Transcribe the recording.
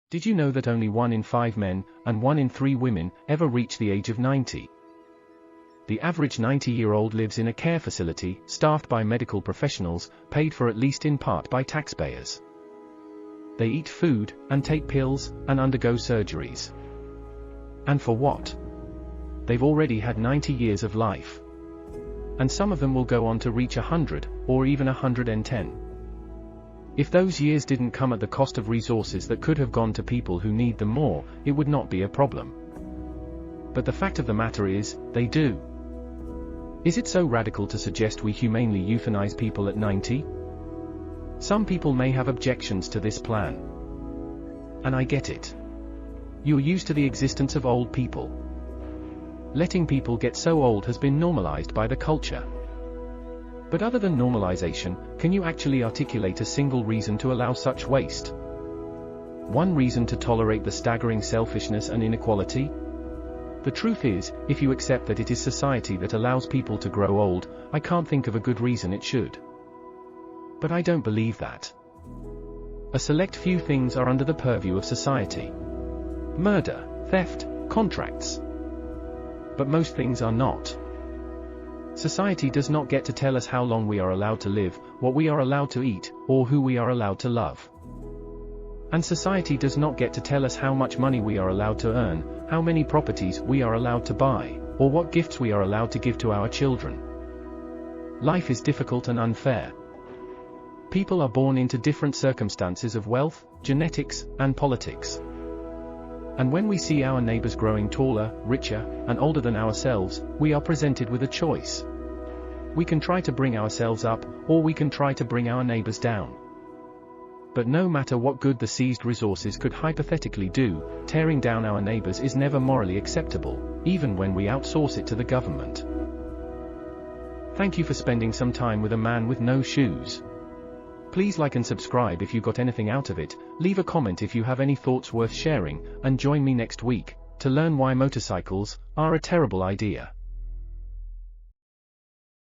Did you know that only 1 in 5 men, and 1 in 3 women, ever reach the age of 90? The average 90-year-old lives in a care facility, staffed by medical professionals, paid for at least in part by taxpayers. They eat food, and take pills, and undergo surgeries. And for what? They've already had 90 years of life. And some of them will go on to reach 100, or even 110. If those years didn't come at the cost of resources that could have gone to people who need them more, it would not be a problem. But the fact of the matter is, they do. Is it so radical to suggest we humanely euthanize people at 90? Some people may have objections to this plan. And I get it. You're used to the existence of old people. Letting people get so old has been normalized by the culture. But other than normalization, can you actually articulate a single reason to allow such waste? One reason to tolerate the staggering selfishness and inequality? The truth is, if you accept that it is society that allows people to grow old, I can't think of a good reason it should. But I don't believe that. A select few things are under the purview of society. Murder, theft, contracts. But most things are not. Society does not get to tell us how long we are allowed to live, what we are allowed to eat, or who we are allowed to love. And society does not get to tell us how much money we are allowed to earn, how many properties we are allowed to buy, or what gifts we are allowed to give to our children. Life is difficult and unfair. People are born into different circumstances of wealth, genetics, and politics. And when we see our neighbors growing taller, richer, and older than ourselves, we are presented with a choice. We can try to bring ourselves up, or we can try to bring our neighbors down. But no matter what good the seized resources could hypothetically do, tearing down our neighbors is never morally acceptable, even when we outsource it to the government. Thank you for spending some time with a man with no shoes. Please like and subscribe if you got anything out of it, leave a comment if you have any thoughts worth sharing, and join me next week to learn why motorcycles are a terrible idea.